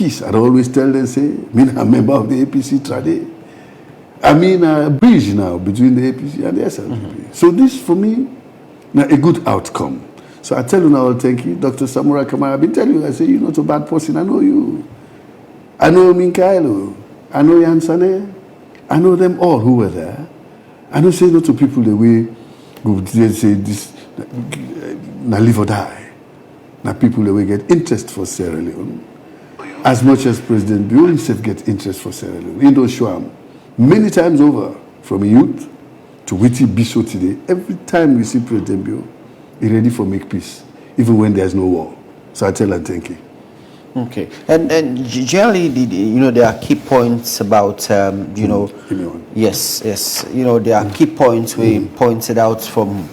peace. I always tell them, say, me a member of the APC today. I mean a bridge now between the APC and the SLPP. So this, for me, now a good outcome. So I tell you now, thank you, Dr. Samurai Kamara. I've been telling you, I say, you're not a bad person. I know you. I know Minkailo. I know Yansane. I know them all who were there. I don't say no to people the way they say this, now live or die. Now people the way get interest for Sierra Leone. As much as President Bio himself get interest for Sierra Leone. He don't show him. Many times over, from youth to Witty Biso today, every time we see President Bio, he's ready for make peace, even when there's no war. So I tell her thank you. Okay, and generally, there are key points about, yes, there are key points we pointed out from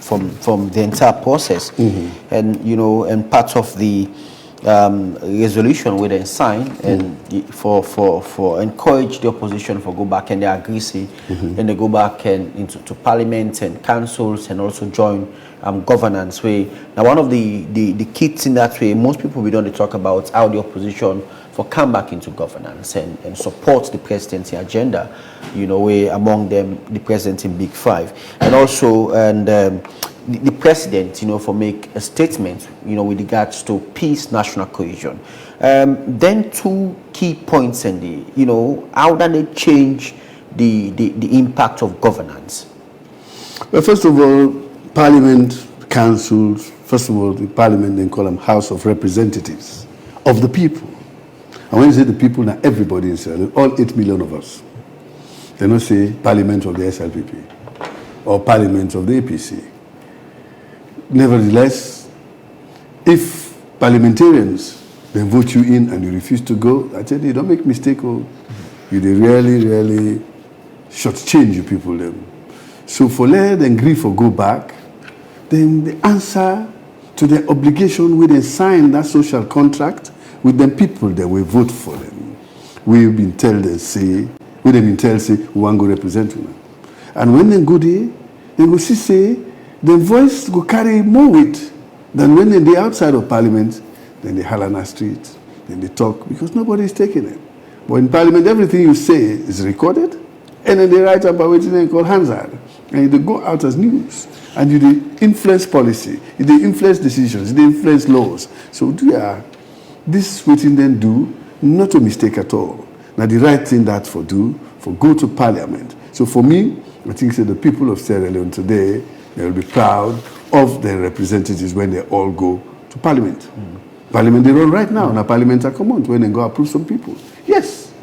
the entire process, and and part of the resolution we then signed and for encourage the opposition for go back and they agree, and they go back and into parliament and councils and also join governance way. Now one of the keys in that way, most people we don't talk about how the opposition for come back into governance and support the presidency agenda, way among them the president in Big Five, and also the president, for make a statement, with regards to peace, national cohesion. Then two key points in the, how do they change the impact of governance? Well, first of all, Parliament, councils, first of all, the Parliament, they call them House of Representatives of the people. And when you say the people, now everybody in Sierra Leone, all 8 million of us. They don't say Parliament of the SLPP or Parliament of the APC. Nevertheless, if parliamentarians then vote you in and you refuse to go, I tell you, don't make mistake. You they really shortchange you people them. So for let and grief or go back, then the answer to the obligation we then sign that social contract with them people that will vote for them. We've been told them say, we want to represent them. And when they go there, they will see say, the voice will carry more weight than when they're outside of Parliament, then they holler on the street, then they talk, because nobody is taking it. But in Parliament, everything you say is recorded, and then they write about what they call Hansard, and they go out as news. And you they influence policy, they influence decisions, they influence laws. So this what they then do, not a mistake at all. Now the right thing that for go to Parliament. So for me, I think that the people of Sierra Leone today, they will be proud of their representatives when they all go to Parliament. Parliament they run right now. Now Parliament are common when they go approve some people. Yes,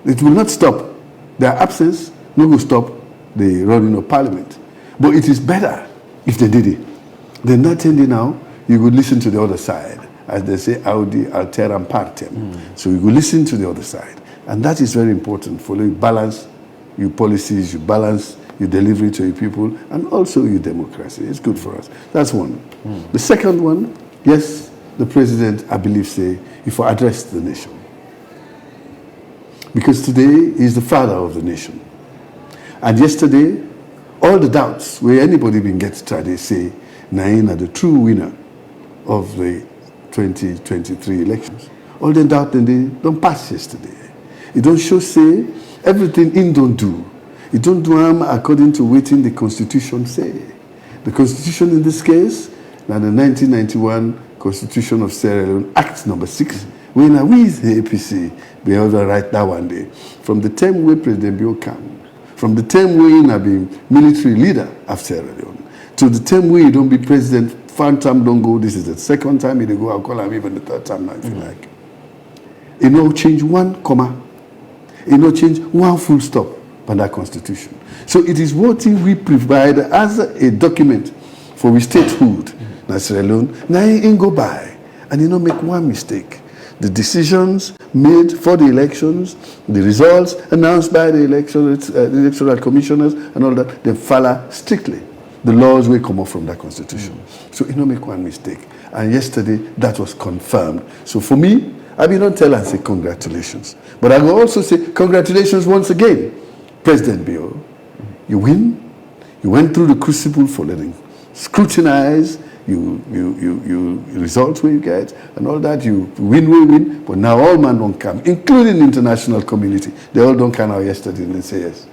it will not stop. Their absence no go stop the running of Parliament. But it is better if they did it. Then that thing now, you would listen to the other side. As they say, audi alteram partem. So you will listen to the other side. And that is very important for you balance your policies, you balance your delivery to your people, and also your democracy. It's good for us. That's one. The second one, yes, the president, I believe, say, if I address the nation. Because today he's the father of the nation. And yesterday, all the doubts where anybody been get tried, they say, Naina, the true winner of the 2023 elections. All the doubt, then they don't pass yesterday. It don't show, say, everything in don't do. It don't do them according to what the Constitution say. The Constitution in this case, now the 1991 Constitution of Sierra Leone, Act number 6, when we the APC, we have to write that one day. From the time where President Bio came, from the time when I be military leader of Sierra Leone, to the time where you don't be president, one time don't go, this is the second time you go, I'll call him even the third time now if you like. You know, change one comma. You know, change one full stop by that constitution. So it is what we provide as a document for we statehood. Now Sierra Leone, now you go by and you don't make one mistake. The decisions made for the elections, the results announced by the electoral commissioners and all that, they follow strictly the laws will come up from that constitution. So you don't make one mistake. And yesterday, that was confirmed. So for me, I will not tell and say congratulations. But I will also say congratulations once again. President Bio, you win. You went through the crucible for letting scrutinize you results where you get, and all that, you win, but now all man don't come, including the international community. They all don't come out yesterday and say, yes,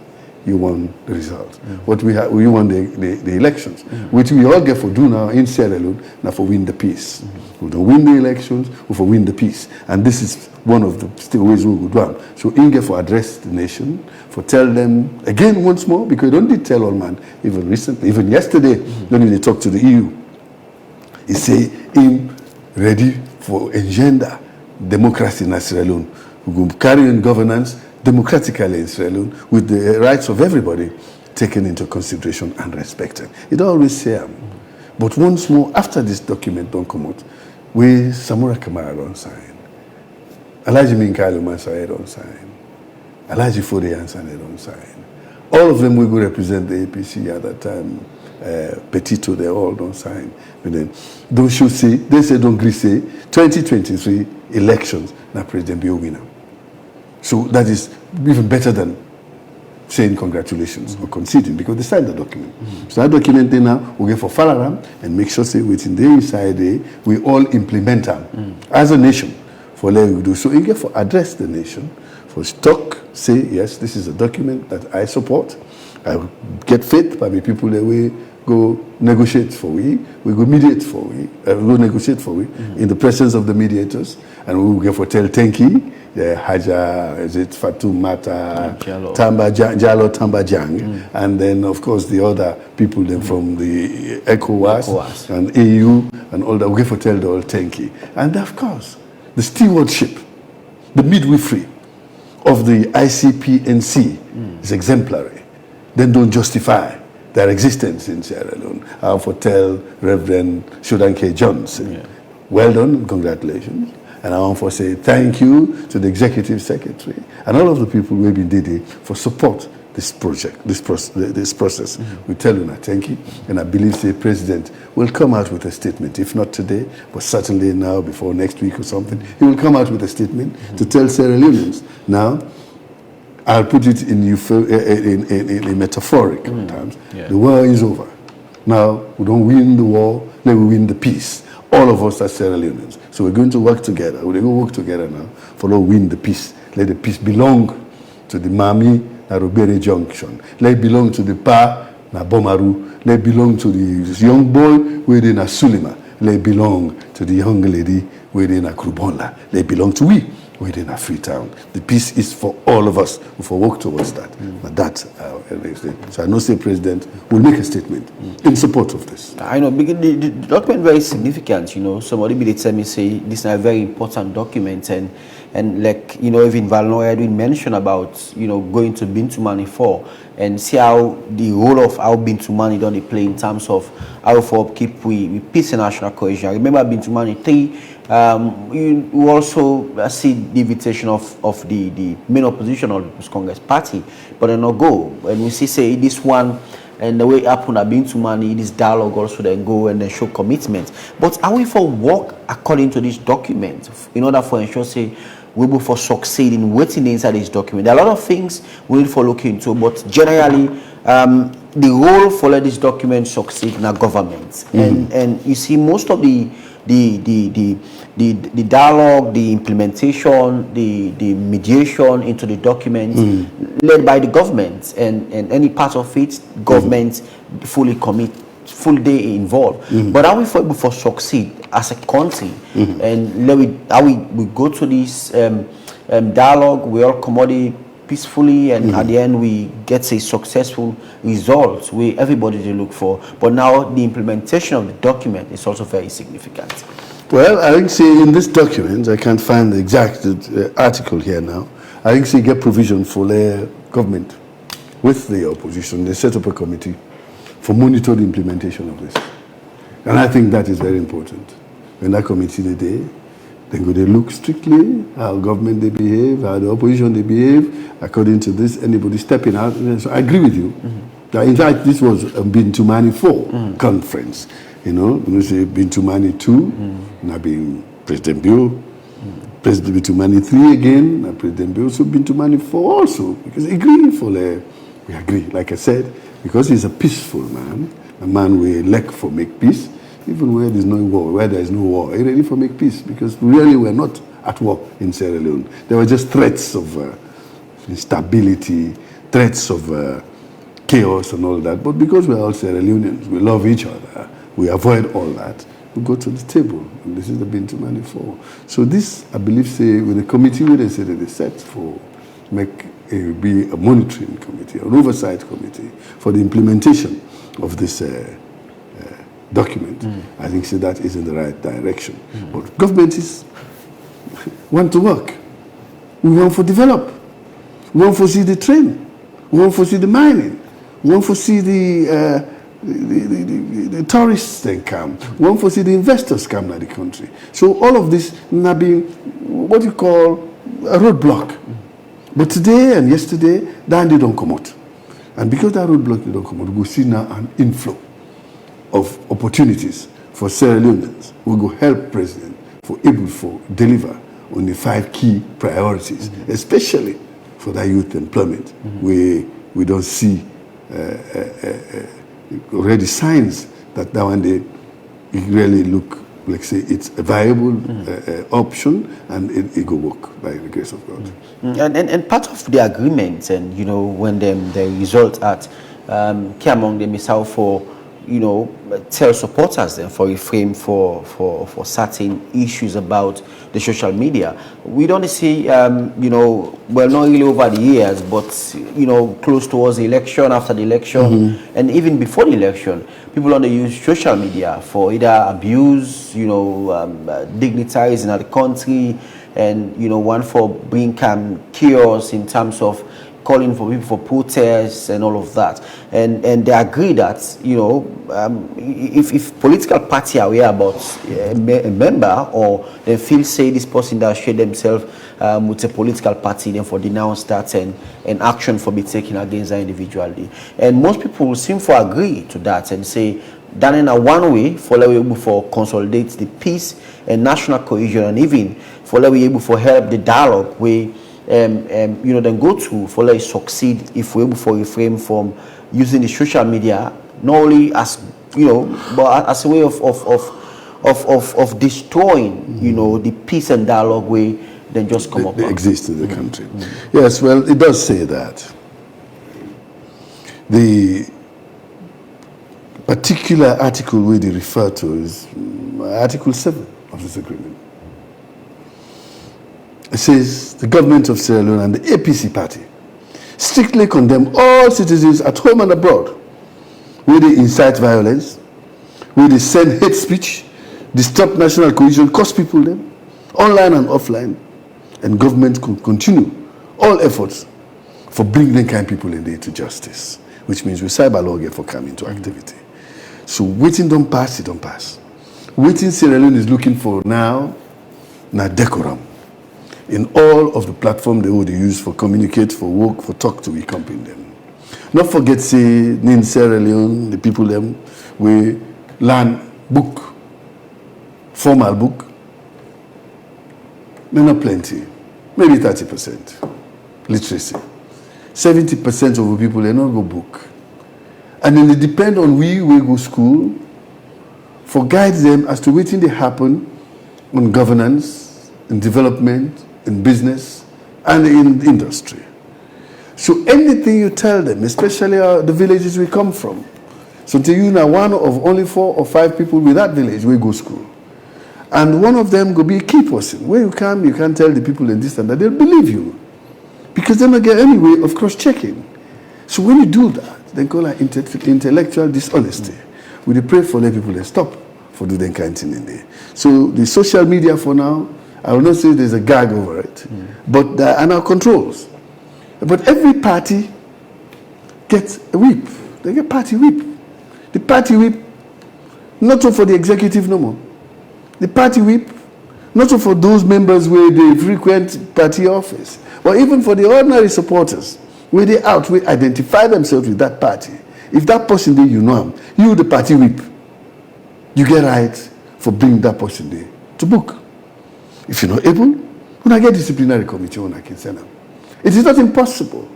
you won the result. What we won the elections, which we all get for do now in Sierra Leone, now for win the peace. We don't win the elections, we for win the peace. And this is one of the still ways we would run. So Inge for address the nation, for tell them again once more, because they don't tell all man, even recently, even yesterday, when they talk to the EU, he say him ready for engender democracy in Sierra Leone. We will carry on governance democratically in Sierra Leone with the rights of everybody taken into consideration and respected. It always say, but once more, after this document don't come out, we Samura Kamara don't sign, Alhaji Minkailo Masaye don't sign, Alhaji Fode Ansane don't sign. All of them will go represent the APC at that time. Petito, they all don't sign. But then, don't you see, they say don't agree, say 2023 elections, now President be a winner. So that is even better than saying congratulations or conceding, because they signed the document. So that document then now we get for Falaram and make sure say within the inside day we all implement them as a nation for let we do. So you get for address the nation, for stock, say yes, this is a document that I support. I get faith by the people that we go negotiate for we go mediate for we go negotiate for we in the presence of the mediators, and we will get for tell Tenki, Haja, is it Fatumata, Jalo Tambajang, and then of course the other people then from the ECOWAS and AU and all that. We get for tell the old Tenki, and of course the stewardship, the midwifery of the ICPNC is exemplary. Then don't justify their existence in Sierra Leone. I for tell Reverend Shodan K. Johnson, well done, congratulations. And I want to say thank you to the Executive Secretary and all of the people who have been did it for support this project, this process. We tell you now, thank you. And I believe the President will come out with a statement, if not today, but certainly now, before next week or something. He will come out with a statement to tell Sierra Leoneans. Now, I'll put it in metaphoric terms. The war is over. Now, we don't win the war, then we win the peace. All of us are Sierra Leoneans. So we're going to work together. We're going to work together now for to win the peace. Let the peace belong to the Mami Narobere Junction. Let it belong to the Pa na Bomaru. Let it belong to the young boy within a Sulima. Let it belong to the young lady within a Krubonla. Let it belong to we within a Freetown. The peace is for all of us. We will work towards that. But that's so I know the President will make a statement in support of this. I know, because the document is very significant, you know. Somebody be tell me say this is a very important document, and like, you know, even Valnoy did mention about, you know, going to Bintumani 4 and see how the role of how Bintumani don't play in terms of how for upkeep we peace and national cohesion. I remember Bintumani 3. You also see the invitation of the main opposition of the People's Congress Party, but they not go. And we see say this one, and the way happen have been to money, this dialogue also then go and then show commitment. But are we for work according to this document in order for ensure say we will for succeed in waiting inside this document? There are a lot of things we need for look into, but generally the role for let this document succeed in our government. And you see most of the dialogue, the implementation, the mediation into the document led by the government, and any part of it, government fully commit, full day involved. But how we able for succeed as a country, and we go to this dialogue, we all commodity peacefully, and at the end we get a successful result where everybody they look for. But now the implementation of the document is also very significant. Well, I think see in this document, I can't find the exact article here now. I think see get provision for the government with the opposition. They set up a committee for monitor the implementation of this, and I think that is very important. When that committee they go they look strictly how government they behave, how the opposition they behave according to this. Anybody stepping out. So I agree with you. That in fact this was a Bintumani 4 conference. You know, say Bintumani 2, now being President Bio, President Bintumani 3 again, now President Bio, so Bintumani 4 also, because we agree, like I said, because he's a peaceful man, a man we elect for make peace, even where there's no war, where there is no war, are ready for make peace? Because really we're not at war in Sierra Leone. There were just threats of instability, threats of chaos and all that. But because we're all Sierra Leoneans, we love each other, we avoid all that, we go to the table. And this is the Bintu Manifold. So this, I believe, say, with the committee where they say that they set for, be a monitoring committee, an oversight committee for the implementation of this document. I think so that is in the right direction. But government want to work. We want to develop. We want to see the train. We want to see the mining. We want to see the tourists then come. We want to see the investors come to the country. So all of this now being what you call a roadblock. But today and yesterday, they don't come out. And because that roadblock they don't come out, we see now an inflow of opportunities for Sierra Leoneans. We go help President for able to deliver on the 5 key priorities, especially for that youth employment. We don't see already signs that now and they really look like say it's a viable option, and it will work by the grace of God. And part of the agreement, and you know, when the result at key among them is how for tell supporters then for refrain for certain issues about the social media. We don't see well, not really over the years, but close towards the election, after the election, and even before the election, people only use social media for either abuse, dignitaries in the country, and one for bringing chaos in terms of calling for people for protests and all of that, and they agree that if political party are aware about a member, or they feel say this person that share themselves with a political party, then for denounce that and action for be taken against that individually. And most people seem to agree to that and say that in a one way for able for consolidate the peace and national cohesion, and even for able for help the dialogue where then go to for let it succeed if we're able to refrain from using the social media not only as but as a way of destroying the peace and dialogue way then just come up. They exist in the country. Yes, well, it does say that the particular article where they refer to is Article 7 of this agreement. It says the government of Sierra Leone and the APC party strictly condemn all citizens at home and abroad where they incite violence, where they send hate speech, disturb national cohesion, cause people them, online and offline, and government could continue all efforts for bringing them kind of people in there to justice, which means we cyber law get for come into activity. So waiting don't pass, it don't pass. Waiting Sierra Leone is looking for now decorum. In all of the platform they would use for communicate, for work, for talk to, we accompany them. Not forget, say, in Sierra Leone, the people them, we learn book, formal book, not plenty, maybe 30% literacy. 70% of the people, they not go book. And then they depend on we go school for guide them as to what they happen on governance, in development, in business, and in industry. So anything you tell them, especially the villages we come from, so to you now one of only 4 or 5 people with that village will go school. And one of them go be a key person. Where you can't tell the people in this and that, they'll believe you. Because they don't get any way of cross-checking. So when you do that, they call it intellectual dishonesty. We pray for the people to stop for doing that kind of thing in there. So the social media for now, I will not say there's a gag over it, but there are now controls. But every party gets a whip. They get party whip. The party whip, not so for the executive no more. The party whip, not so for those members where they frequent party office, but even for the ordinary supporters, where they out, we identify themselves with that party. If that person there, you know him, you the party whip, you get right for bringing that person there to book. If you're not able, when I get disciplinary committee, when I can send them. It is not impossible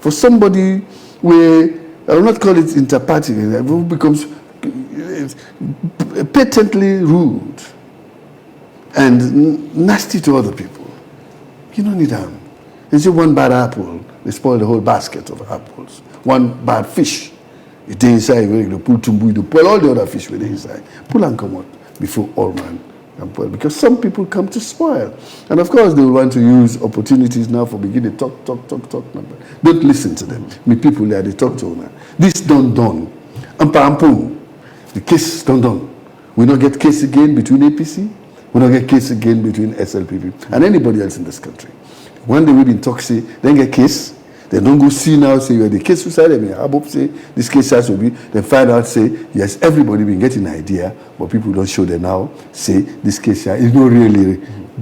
for somebody where, I will not call it inter-party, who becomes patently rude and nasty to other people. You don't need them. It's just one bad apple, they spoil the whole basket of apples. One bad fish, it's inside, you pull tumbu, you pull all the other fish with the inside. Pull and come out before all man can pull. Because some people come to spoil. And of course, they will want to use opportunities now for beginning to talk. Don't listen to them. Me people there, they talk to them. This done. The case done. We don't get case again between APC. We don't get case again between SLPP and anybody else in this country. One day we've been talking, then get case, then don't go see now, say you are the case suicide, I mean, Abop say this case has to be, then find out, say, yes, everybody been getting an idea, but people don't show them now, say this case here is not really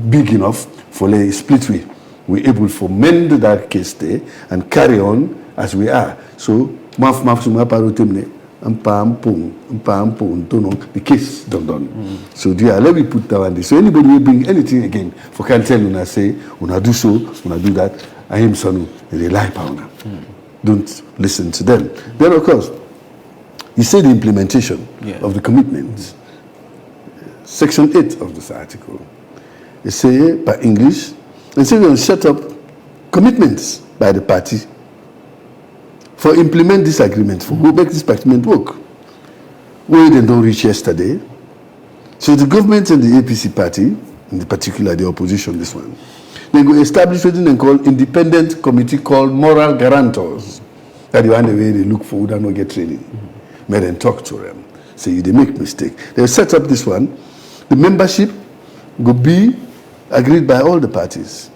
big enough for a split way. We're able to mend that case there and carry on as we are. So, the case done. So dear, let me put that on this. So anybody will bring anything again for can tell una say, una do so, una do that, I am sonu, they lie power. Don't listen to them. Then of course, you say the implementation of the commitments. Section 8 of this article. They say by English, and say we're going to set up commitments by the party for implement this agreement, for make this agreement work. Where they don't reach yesterday. So the government and the APC party, in particular the opposition, this one, they go establish what they call independent committee called moral guarantors. That the one way they look for, who don't get training. May then talk to them. Say they make mistake. They set up this one. The membership will be agreed by all the parties.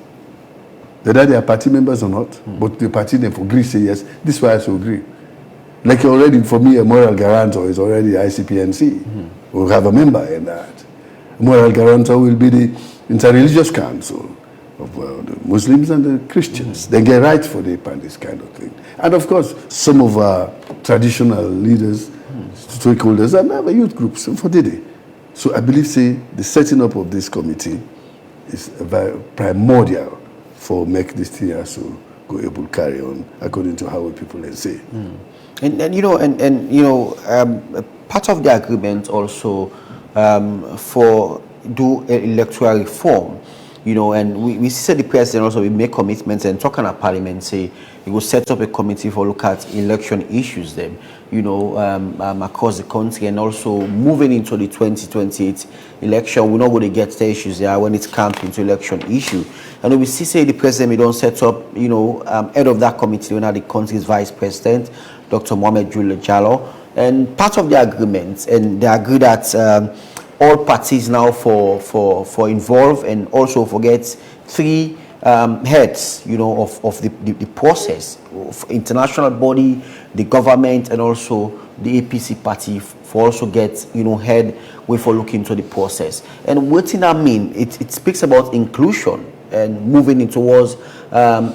Whether they are party members or not, but the party then agree, say yes, this way I should agree. Like already, for me, a moral guarantor is already ICPNC. We'll have a member in that. A moral guarantor will be the interreligious council of the Muslims and the Christians. They get right for this kind of thing. And of course, some of our traditional leaders, stakeholders, and other youth groups for Dede. So I believe, say, the setting up of this committee is very primordial for make this thing also go able to carry on according to how people then say. And part of the agreement also for do electoral reform, and we said the president also will make commitments and talking at parliament, say he will set up a committee for look at election issues then, across the country, and also moving into the 2028 election. We're not going to get the issues there when it's comes into election issue. And we see say the president we don't set up, head of that committee, the country's vice president, Dr. Mohamed Jule Jallo, and part of the agreement, and they agree that all parties now for involved, and also forget three heads, of the process, of international body, the government, and also the APC party for also get head way for looking into the process. And what does that mean? It speaks about inclusion and moving in towards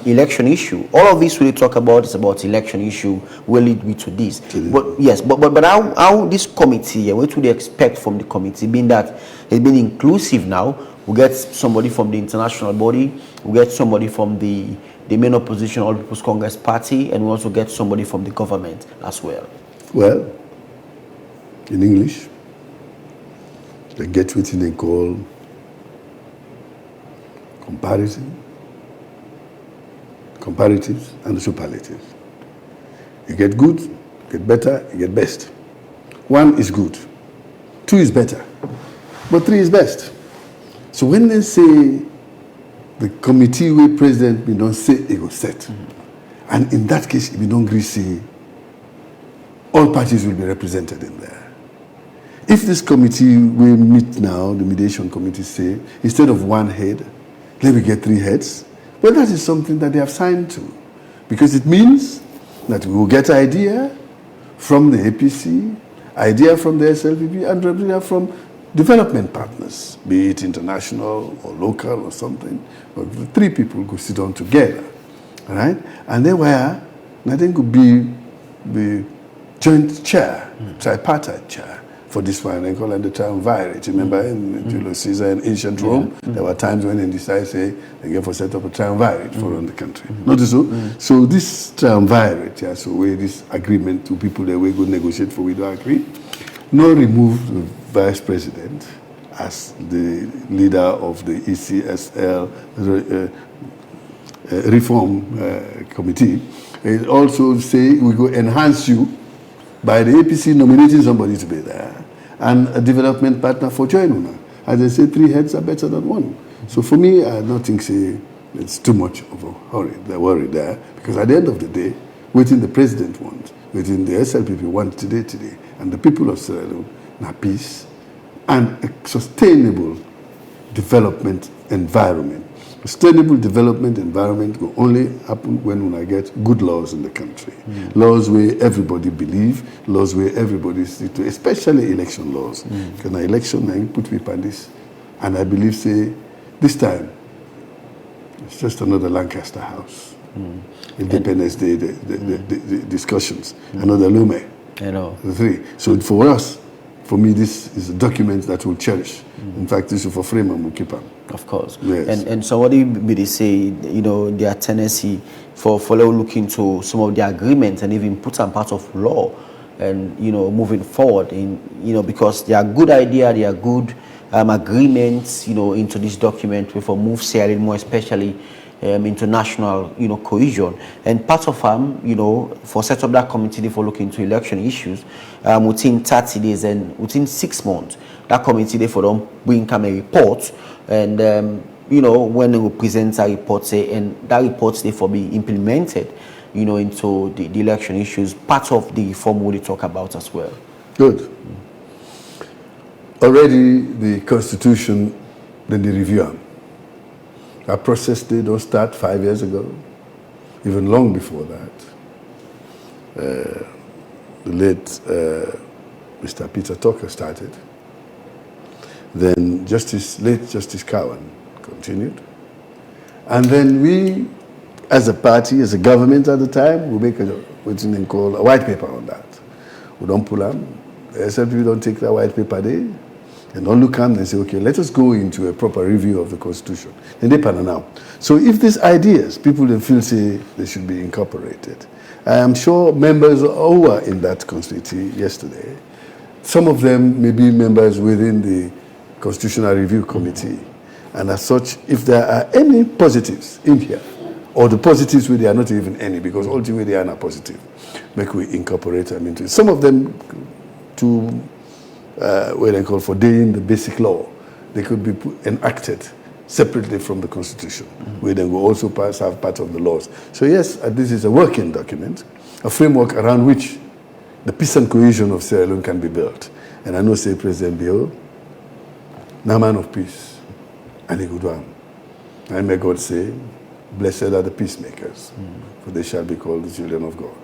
election issue. All of this we talk about is about election issue will lead me to this. But yes, but how this committee, what would they expect from the committee, being that it's been inclusive now? We get somebody from the international body, we get somebody from the main opposition, All People's Congress Party, and we also get somebody from the government as well. Well, in English, they get what they call comparatives and superlatives. You get good, you get better, you get best. 1 is good, 2 is better, but 3 is best. So when they say the committee where president we don't say it was set, and in that case we don't agree say all parties will be represented in there. If this committee will meet now, the mediation committee say instead of 1 head, let me get 3 heads. Well, that is something that they have signed to, because it means that we will get idea from the APC, idea from the SLPP, and idea from development partners, be it international or local or something. But the 3 people could sit down together, all right? And then where nothing could be the joint chair, tripartite chair. For this one, they call it the triumvirate. Remember in Julius Caesar in ancient Rome, there were times when they decided, say, they gave for set up a triumvirate for around the country. Notice so? So this triumvirate, so where this agreement to people that we go negotiate for, we don't agree. nor remove the vice president as the leader of the ECSL reform committee. It also say we go enhance you by the APC nominating somebody to be there and a development partner for joining. As I say, 3 heads are better than 1. So for me, I don't think it's too much of a worry there, because at the end of the day, within the president wants, within the SLPP want today, and the people of Sierra Leone, now peace and a sustainable development environment. Sustainable development environment will only happen when I get good laws in the country. Laws where everybody believe, laws where everybody stick to, especially election laws. Because an election, I put people on this, and I believe, say, this time, it's just another Lancaster House. Independence Day, the discussions, another Leone. The 3. So for us, for me, this is a document that we'll cherish. In fact, this is for frame and we'll keep them. Of course. Yes. And so what do you say, their tendency for looking to some of the agreements and even put some part of law and, moving forward in, because they are good idea, they are good agreements, into this document for move Sierra Leone more especially into national, cohesion. And part of for set up that committee for looking into election issues within 30 days and within 6 months, that committee for them bring come a report and when they will present a report say and that report they for be implemented, into the election issues, part of the reform we talk about as well. Good. Already the Constitution, then the review. That process did not start 5 years ago, even long before that. The late Mr. Peter Tucker started. Then late Justice Cowan continued. And then we, as a party, as a government at the time, we make what's called a white paper on that. We don't pull them. The SLP don't take that white paper there. And don't look at them and say, okay, let us go into a proper review of the Constitution. And they pan out. So if these ideas, people then feel say they should be incorporated. I am sure members who were in that constituency yesterday, some of them may be members within the Constitutional Review Committee. And as such, if there are any positives in here, or the positives where there are not even any, because ultimately they are not positive, make we incorporate them into it. Some of them to where they call for doing the basic law, they could be enacted separately from the Constitution, where they will also have part of the laws. So yes, this is a working document, a framework around which the peace and cohesion of Sierra Leone can be built. And I know, say, President Bill, now man of peace, and a good one. And may God say, blessed are the peacemakers, for they shall be called the children of God.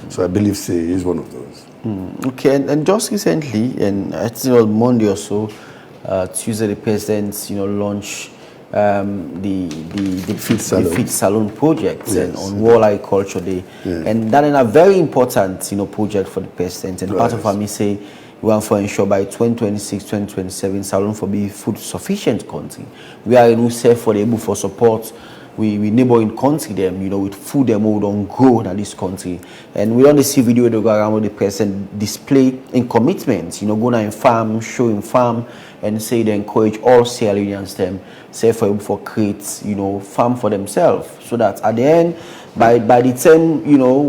So I believe, say, he's one of those. Okay, and just recently, and I think on Monday or so, Tuesday, the president, launched the Feed Salon project, yes, and on World Agriculture Day, and that is a very important, project for the president. And part of what me say, we want to ensure by 2026, 2027, Salon for be food sufficient country. We are in safe for the able for support. We neighboring country them, with food them who don't grow in this country. And we don't see video they go around with the president display in commitment, go in farm, show in farm, and say they encourage all Sierra Leoneans them, say for create, farm for themselves. So that at the end, by the time,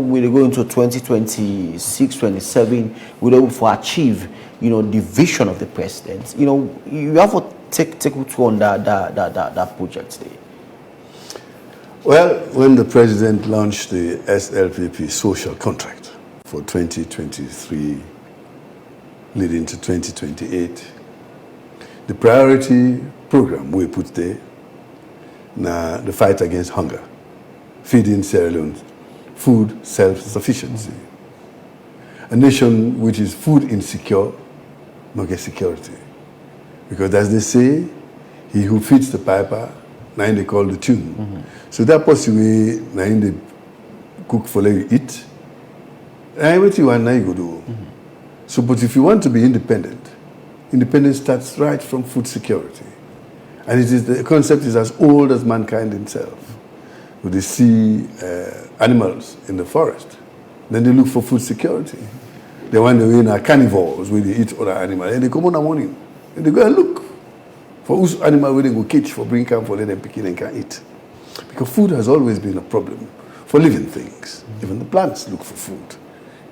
we go into 2026, 27, we're able to achieve, the vision of the president. You have to take to on that project there. Well, when the president launched the SLPP social contract for 2023 leading to 2028, the priority program we put there, now the fight against hunger, feeding Sierra Leone, food self-sufficiency. A nation which is food insecure, not get security. Because as they say, he who feeds the piper, now they call the tune. So that possibly now they cook for let you eat. And what you want now you go do. So but if you want to be independent, independence starts right from food security. And the concept is as old as mankind himself. When they see animals in the forest, then they look for food security. the one they are carnivores, where they eat other animals. And they come on the morning, and they go and look for whose animal where they go catch for bring camp for let them pick it and can eat. Because food has always been a problem for living things. Even the plants look for food.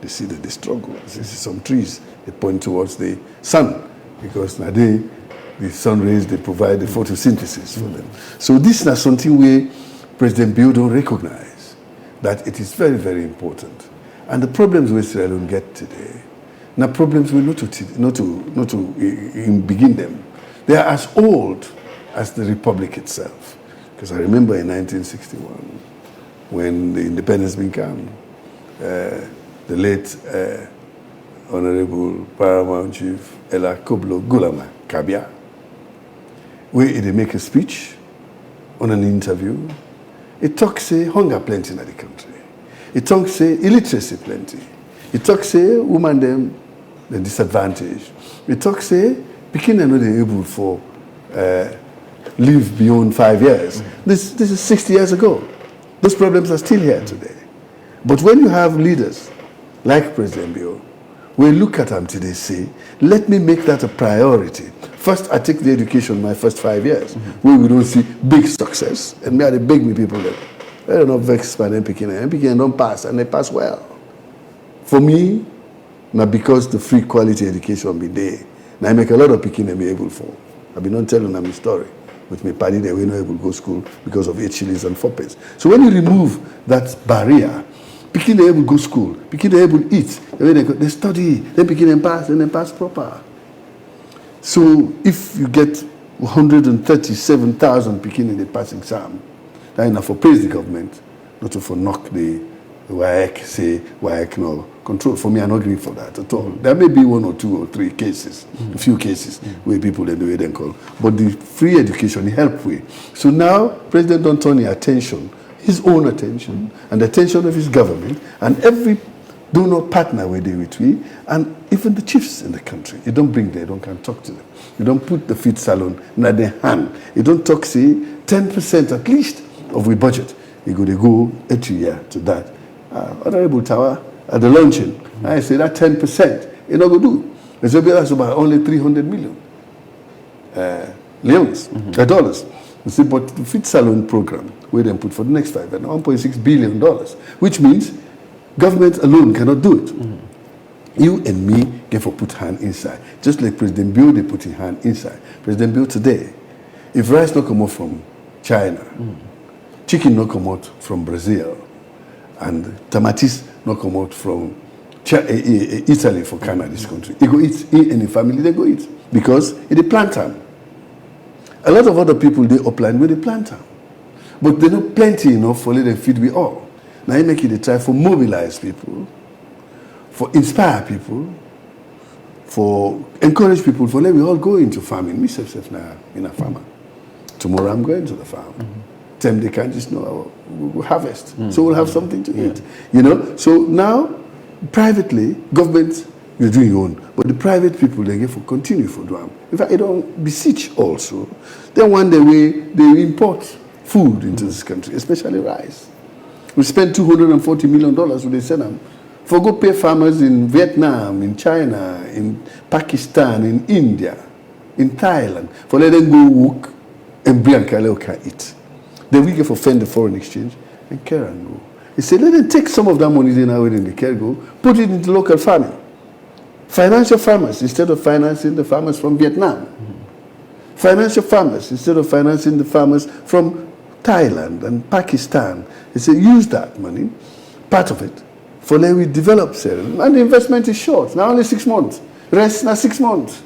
They see that they struggle. They see some trees, they point towards the sun, because nowadays the sun rays, they provide the photosynthesis for them. So this is something where President Bio don't recognize that it is very, very important. And the problems we Sierra Leone get today, now problems we not to begin them. They are as old as the Republic itself. Because I remember in 1961, when the independence began, the late Honorable Paramount Chief Ella Koblo Gulama Kabia, where they make a speech on an interview, it talks say hunger plenty in the country. It talks say illiteracy plenty. It talks say women them the disadvantage. It talks say Pekin are not able for live beyond 5 years. This is 60 years ago. Those problems are still here today. But when you have leaders like President Bio, we look at them today say, let me make that a priority. First, I take the education my first 5 years, where we don't see big success. And me, they beg me people that, I don't know, vex by them Pekin don't pass, and they pass well. For me, not because the free quality education be there. Now I make a lot of Pekin be able for. I've been not telling them the story. With my party, they were not able to go to school because of 8 shillings and 4 pence. So when you remove that barrier, Pekin they able to go to school, Pekin they able to eat, they study, then Pekin and then pass proper. So if you get 137,000 Pekin in the pass exam, that enough for praise the government, not to for knock the WAEC, say WAEC no control. For me, I don't agree for that at all. There may be 1 or 2 or 3 cases, a few cases where people then do it and call. But the free education, the help way. So now, President don't turn his attention, his own attention, and the attention of his government, and every donor partner where they with we, and even the chiefs in the country. You don't bring them, you don't can talk to them. You don't put the feed salon in their hand. You don't talk, say, 10% at least of we budget. You go every year to that. Honorable Tower, at the launching, I say that 10%, you know, go do. It's about only 300 million leones, dollars. You see, but the feed salon program, where they put for the next 5 years, $1.6 billion, which means government alone cannot do it. You and me get for put hand inside. Just like President Bio, they put his hand inside. President Bio today, if rice not come out from China, chicken not come out from Brazil, and tomatis not come out from Italy for Canada, this country. They go eat, any family, they go eat. Because they plant them. A lot of other people, they upland where they plant them. But they're not plenty enough for let them feed we all. Now you make it a try for mobilize people, for inspire people, for encourage people, for let we all go into farming. Myself now in a farmer. Tomorrow I'm going to the farm. Time they can't just know we'll harvest. So we'll have something to eat. You know? So now, privately, government, you're doing your own. But the private people, they get for continue for them. In fact, they don't beseech also. Then one day they import food into this country, especially rice. We spend $240 million when they send them. For go pay farmers in Vietnam, in China, in Pakistan, in India, in Thailand, for let them go work and bring and can eat. Then we get for fund the foreign exchange and care and go. He said, let them take some of that money they now in the care go, put it into local farming. Financial farmers instead of financing the farmers from Vietnam. Financial farmers instead of financing the farmers from Thailand and Pakistan. He said, use that money, part of it, for let we develop certain. And the investment is short, now only 6 months. Rest now 6 months.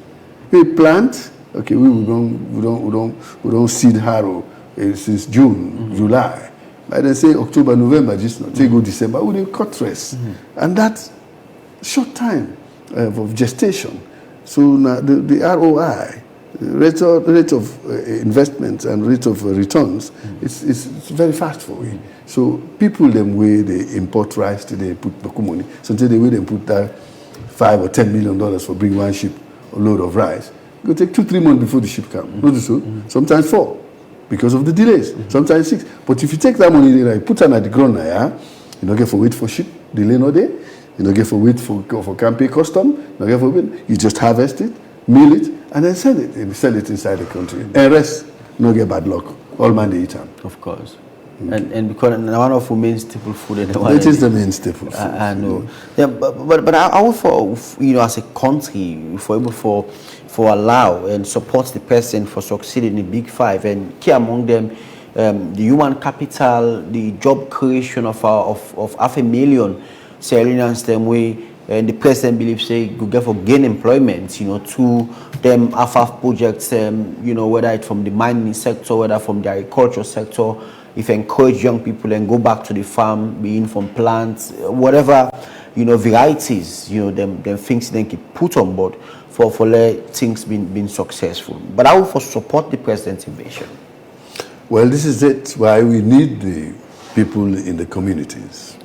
We plant, okay, we don't seed harrow since June, July. By then say October, November, just not. They go December, we didn't cut rest. And that short time of gestation. So now the ROI, rate of investment and rate of returns, it's very fast for we. So people them way they import rice today, put the money. So today way they put that $5 or $10 million for bring one ship a load of rice. It will take 2-3 months before the ship comes. Notice so? Sometimes 4. Because of the delays, sometimes 6. But if you take that money, you put it at the ground, you don't get for wait for ship, delay no day. You don't get for wait for campaign custom. You don't get for wait. You just harvest it, mill it, and then sell it. And sell it inside the country. And rest, no get bad luck. All man they eat them. Of course. And because one of the main staple food in the world. It is the main staple food. I know. Yeah, but I would for as a country for allow and support the person for succeeding in the Big Five, and key among them the human capital, the job creation of 500,000 Sierra Leoneans them way. And the president believes say could get for gain employment, to them AFAF projects, whether it's from the mining sector, whether from the agriculture sector, if encourage young people and go back to the farm, being from plants, whatever, varieties, them things they can put on board for let things being successful. But I will for support the president's invasion. Well, this is it. Why we need the people in the communities.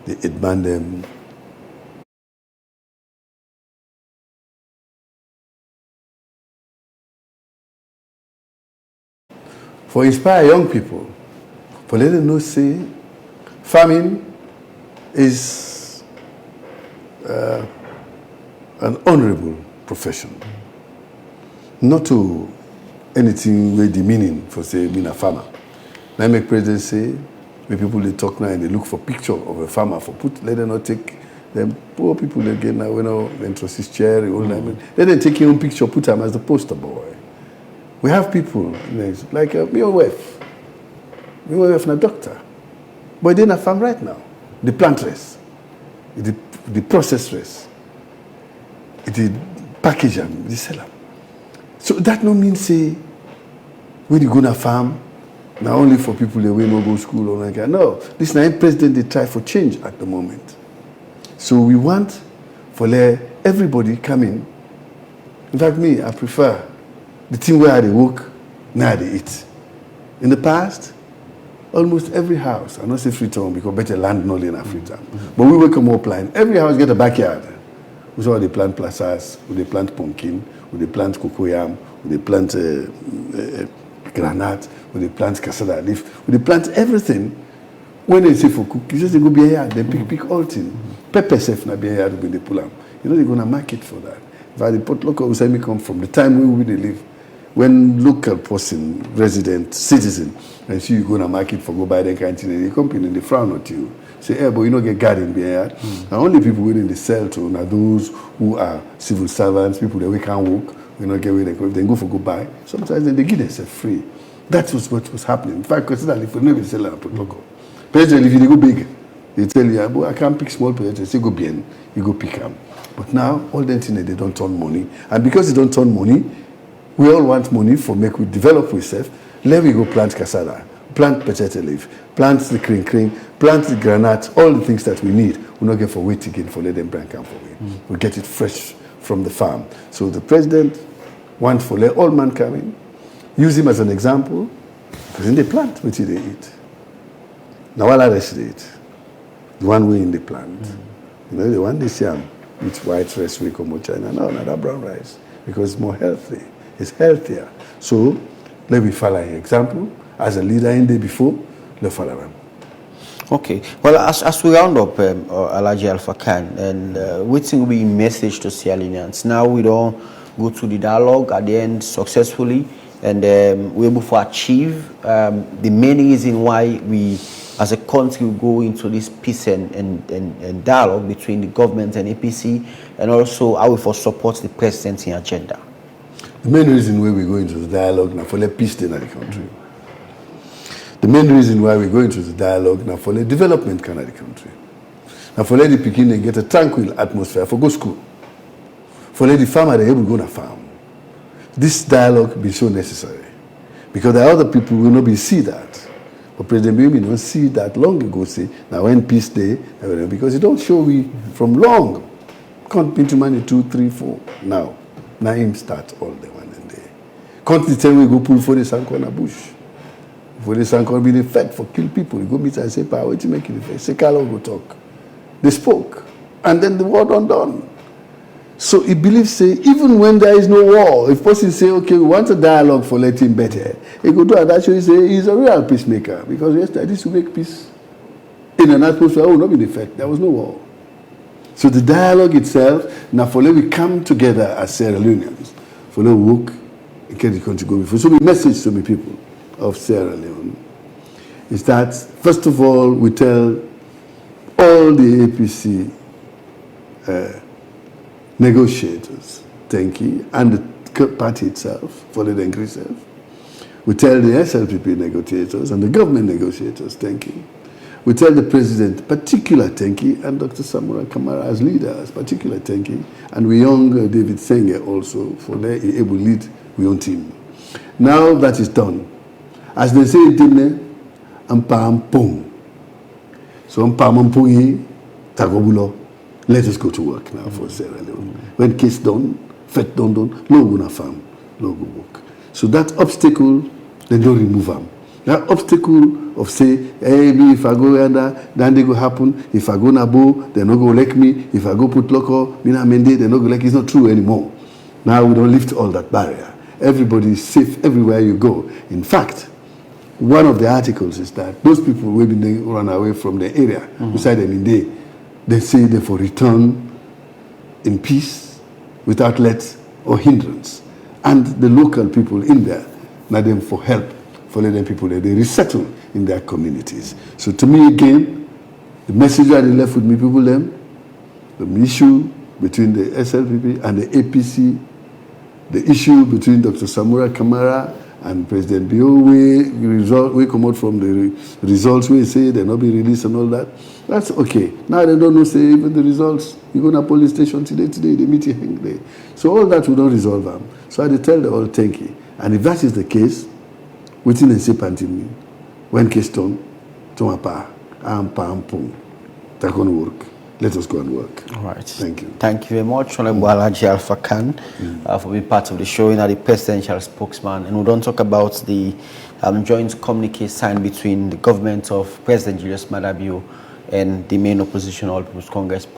The Idman them. For inspire young people, for let them know, say, farming is an honorable profession. Not to anything with the meaning for say being a farmer. Now make president say, when people they talk now and they look for picture of a farmer for put, let them not take them poor people again now, they trust his chair, let them take your own picture, put them as the poster boy. We have people like my wife. My wife is a doctor. But they're in a farm right now. The plant race, the process race, the package them, the sell them. So that no means say when you go to farm, not only for people that will not go to school or like that. No, this is president they try for change at the moment. So we want for let everybody come in. In fact, me, I prefer the thing where they work, now they eat. In the past, almost every house, I don't say Freetown because better land no in Freetown, but we work more plan. Every house get a backyard. We saw they plant plazas, they plant pumpkin, they plant cocoyam, they plant granite, they plant cassava leaf, they plant everything. When they say for cook, you just they go be here, they pick all things. Pepper safe na be here when they pull them. They're gonna market for that. In fact, the pot local Usami come from the time we live. When local person, resident, citizen, and see you go to market for go buy the canteen, they come in and they frown at you. Say, hey, but you don't get garden behind. And only people willing to sell to are those who are civil servants, people that we can't work, we don't get where they go. If they go for go buy, sometimes they give themselves free. That was what was happening. In fact, consider if we never sell a pot local. President, if you go big, they tell you, boy, I can't pick small president. Say go bien, you go pick them. But now all them things they don't turn money, and because they don't turn money. We all want money for make we develop ourselves. Let we go plant cassava, plant potato leaf, plant the kring, plant the granite, all the things that we need. We not get for wait again for let them bring come for we. We get it fresh from the farm. So the president wants for let all man come in, use him as an example, because in the plant which they eat. Now all others they eat. The one way in the plant. The one they see with white rice we come from China. No, not that brown rice. Because it's more healthy. It's healthier. So let me follow an example. As a leader in there before, let's follow them. Okay. Well, as we round up, Alhaji Alpha Khan, and what's will be message to Sierra Leoneans? Now we don't go through the dialogue at the end successfully, and we're able to achieve the main reason why we, as a country, go into this peace and dialogue between the government and APC, and also how we for support the president's agenda. The main reason why we go into the dialogue now for the peace in the country. The main reason why we go into the dialogue now for the development in the country. Now for let the Pekin get a tranquil atmosphere for go school. For let the farmer they able to go to farm. This dialogue be so necessary. Because the other people will not be see that. But President Baby don't see that long ago say now when peace day, because it don't show we from long. Can't be to money 2, 3, 4 now. Now him start all the one and day. Can't tell we go pull for the Sanko in a bush. For the Sanko be the fed for kill people. You go meet and say, "Pa, what you make it the say Carlo go talk." They spoke. And then the war done. So he believes say, even when there is no war, if person say, okay, we want a dialogue for let him better, he go do and actually say he's a real peacemaker. Because yesterday this will make peace in an atmosphere will not be the fact. There was no war. So the dialogue itself, now for let we come together as Sierra Leoneans, for let we work and get the country going. For so many message to me people of Sierra Leone is that, first of all, we tell all the APC negotiators, thank you, and the party itself, for the Dengri itself. We tell the SLPP negotiators and the government negotiators, thank you. We tell the president, particular thank you, and Dr. Samura Kamara as leaders, particular thank you, and we young David Senge also for their able lead we own team. Now that is done, as they say in Timne, Ampampong. So Ampampong Tagobulo. Let us go to work now for Sierra Leone. When case done, fet done, no gonna farm, no go work. So that obstacle, they don't remove them. That obstacle of say, hey, me, if I go yonder, then they go happen. If I go Nabo, they no go like me. If I go put loco, Mina Mende, they no go like. It's not true anymore. Now we don't lift all that barrier. Everybody is safe everywhere you go. In fact, one of the articles is that those people will be run away from the area, beside them in day, they say they for return in peace, without let or hindrance. And the local people in there, now them for help, for letting people there, they resettle in their communities. So to me again, the message that they left with me people them, the issue between the SLPP and the APC, the issue between Dr. Samura Kamara and President Bio, we come out from the results, we say they're not being released and all that. That's okay. Now they don't know, say, even the results. You go to a police station today, they meet you hang there. So all that will not resolve them. So I tell them all, thank you. And if that is the case, within a sepanti me, when case done, tomapa, ampung, they're going to work. Let us go and work. All right. Thank you. Thank you very much, Honorable Alhaji Alpha Khan, for being part of the show. You know, the presidential spokesman. And we don't talk about the joint communique signed between the government of President Julius Maada Bio and the main opposition, All People's Congress.